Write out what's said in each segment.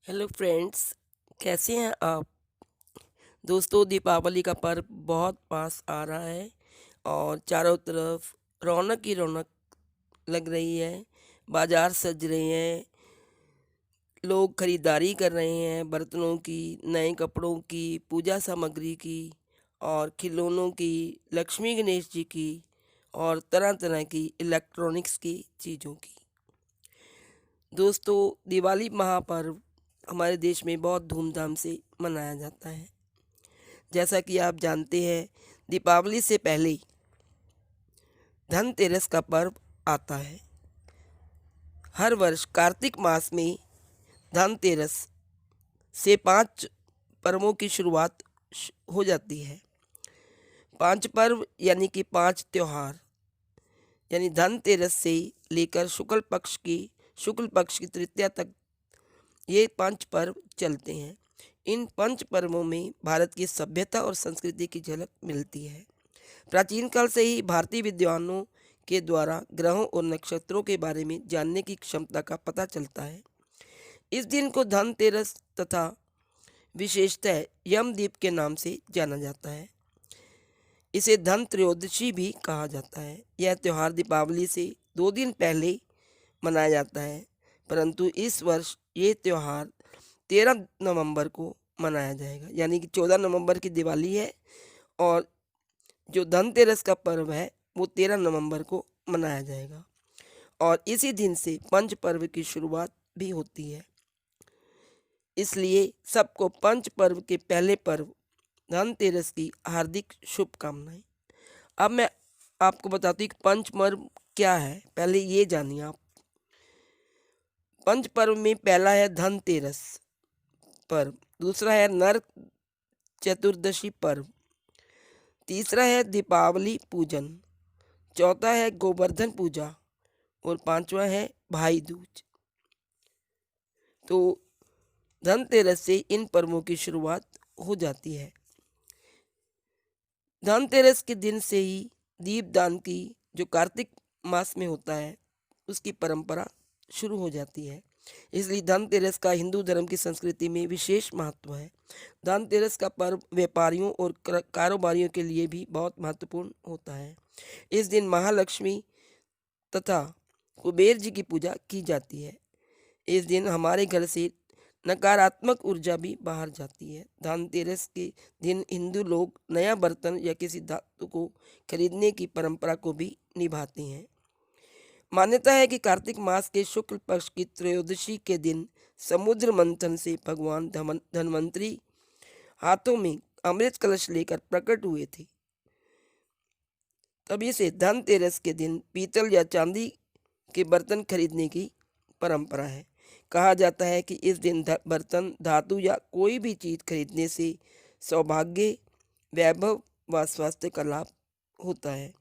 Hello friends, कैसे हैं आप। दोस्तों, दीपावली का पर्व बहुत पास आ रहा है और चारों तरफ रौनक ही रौनक लग रही है। बाजार सज रहे हैं, लोग खरीदारी कर रहे हैं बर्तनों की, नए कपड़ों की, पूजा सामग्री की और खिलौनों की, लक्ष्मी गणेश जी की और तरह तरह की इलेक्ट्रॉनिक्स की चीज़ों की। दोस्तों, दिवाली महापर्व हमारे देश में बहुत धूमधाम से मनाया जाता है। जैसा कि आप जानते हैं, दीपावली से पहले धनतेरस का पर्व आता है। हर वर्ष कार्तिक मास में धनतेरस से 5 पर्वों की शुरुआत हो जाती है। 5 पर्व यानी कि 5 त्योहार, यानी धनतेरस से लेकर शुक्ल पक्ष की तृतीया तक ये 5 पर्व चलते हैं। इन 5 पर्वों में भारत की सभ्यता और संस्कृति की झलक मिलती है। प्राचीन काल से ही भारतीय विद्वानों के द्वारा ग्रहों और नक्षत्रों के बारे में जानने की क्षमता का पता चलता है। इस दिन को धनतेरस तथा विशेषतः यमद्वीप के नाम से जाना जाता है। इसे धन त्रयोदशी भी कहा जाता है। यह त्यौहार दीपावली से 2 दिन पहले मनाया जाता है, परंतु इस वर्ष ये त्यौहार 13 नवंबर को मनाया जाएगा, यानी कि 14 नवंबर की दिवाली है और जो धनतेरस का पर्व है वो 13 नवंबर को मनाया जाएगा और इसी दिन से पंच पर्व की शुरुआत भी होती है। इसलिए सबको पंच पर्व के पहले पर्व धनतेरस की हार्दिक शुभकामनाएं। अब मैं आपको बताती हूँ कि पंच पर्व क्या है, पहले ये जानिए आप। पंच पर्व में पहला है धनतेरस पर्व, दूसरा है नरक चतुर्दशी पर्व, तीसरा है दीपावली पूजन, चौथा है गोवर्धन पूजा और पांचवा है भाई दूज। तो धनतेरस से इन पर्वों की शुरुआत हो जाती है। धनतेरस के दिन से ही दीपदान की, जो कार्तिक मास में होता है, उसकी परंपरा शुरू हो जाती है। इसलिए धनतेरस का हिंदू धर्म की संस्कृति में विशेष महत्व है। धनतेरस का पर्व व्यापारियों और कारोबारियों के लिए भी बहुत महत्वपूर्ण होता है। इस दिन महालक्ष्मी तथा कुबेर जी की पूजा की जाती है। इस दिन हमारे घर से नकारात्मक ऊर्जा भी बाहर जाती है। धनतेरस के दिन हिंदू लोग नया बर्तन या किसी धातु को खरीदने की परंपरा को भी निभाते हैं। मान्यता है कि कार्तिक मास के शुक्ल पक्ष की त्रयोदशी के दिन समुद्र मंथन से भगवान धन्वंतरी हाथों में अमृत कलश लेकर प्रकट हुए थे। तभी से धनतेरस के दिन पीतल या चांदी के बर्तन खरीदने की परंपरा है। कहा जाता है कि इस दिन बर्तन, धातु या कोई भी चीज खरीदने से सौभाग्य, वैभव व स्वास्थ्य का लाभ होता है।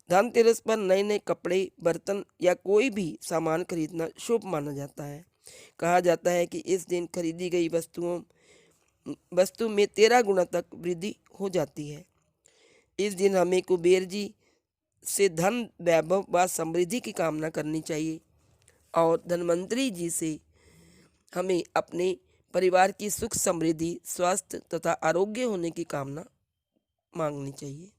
धनतेरस पर नए नए कपड़े, बर्तन या कोई भी सामान खरीदना शुभ माना जाता है। कहा जाता है कि इस दिन खरीदी गई वस्तु में 13 गुना तक वृद्धि हो जाती है। इस दिन हमें कुबेर जी से धन, वैभव व समृद्धि की कामना करनी चाहिए और धन्वंतरी जी से हमें अपने परिवार की सुख, समृद्धि, स्वास्थ्य तथा आरोग्य होने की कामना मांगनी चाहिए।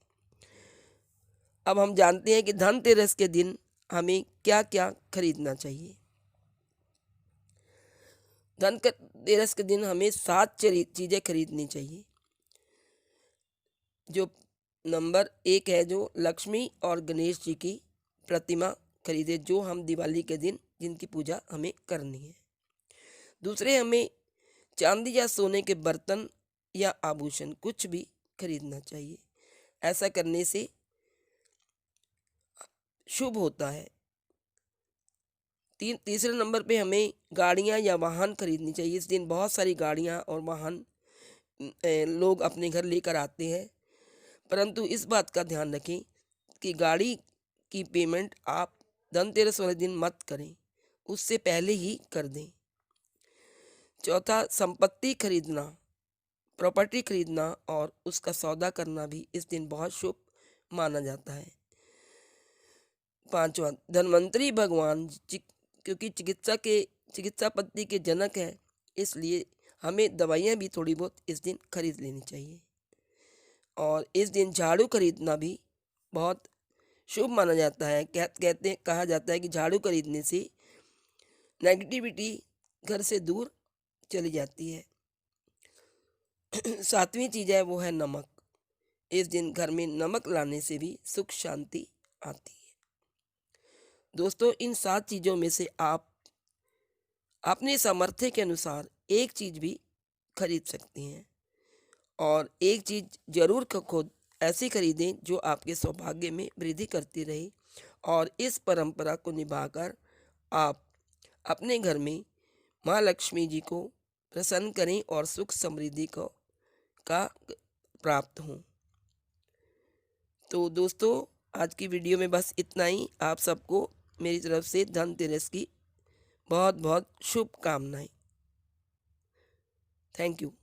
अब हम जानते हैं कि धनतेरस के दिन हमें क्या क्या खरीदना चाहिए। धनतेरस के दिन हमें 7 चीज़ें खरीदनी चाहिए। जो नंबर 1 है, जो लक्ष्मी और गणेश जी की प्रतिमा खरीदे, जो हम दिवाली के दिन जिनकी पूजा हमें करनी है। दूसरे, हमें चांदी या सोने के बर्तन या आभूषण कुछ भी खरीदना चाहिए। ऐसा करने से शुभ होता है। तीसरे नंबर पे हमें गाड़ियां या वाहन खरीदनी चाहिए। इस दिन बहुत सारी गाड़ियां और वाहन लोग अपने घर लेकर आते हैं, परंतु इस बात का ध्यान रखें कि गाड़ी की पेमेंट आप धनतेरस वाले दिन मत करें, उससे पहले ही कर दें। चौथा, संपत्ति खरीदना, प्रॉपर्टी खरीदना और उसका सौदा करना भी इस दिन बहुत शुभ माना जाता है। पांचवा, धन्वंतरी भगवान क्योंकि चिकित्सा पद्धति के जनक है, इसलिए हमें दवाइयाँ भी थोड़ी बहुत इस दिन खरीद लेनी चाहिए। और इस दिन झाड़ू खरीदना भी बहुत शुभ माना जाता है। कहा जाता है कि झाड़ू खरीदने से नेगेटिविटी घर से दूर चली जाती है। 7वीं चीज़ है वो है नमक। इस दिन घर में नमक लाने से भी सुख शांति आती है। दोस्तों, इन 7 चीज़ों में से आप अपने सामर्थ्य के अनुसार एक चीज़ भी खरीद सकते हैं, और एक चीज़ जरूर खुद ऐसी खरीदें जो आपके सौभाग्य में वृद्धि करती रहे, और इस परंपरा को निभाकर आप अपने घर में माँ लक्ष्मी जी को प्रसन्न करें और सुख समृद्धि का प्राप्त हों। तो दोस्तों, आज की वीडियो में बस इतना ही। आप सबको मेरी तरफ से धनतेरस की बहुत बहुत शुभकामनाएं। Thank you.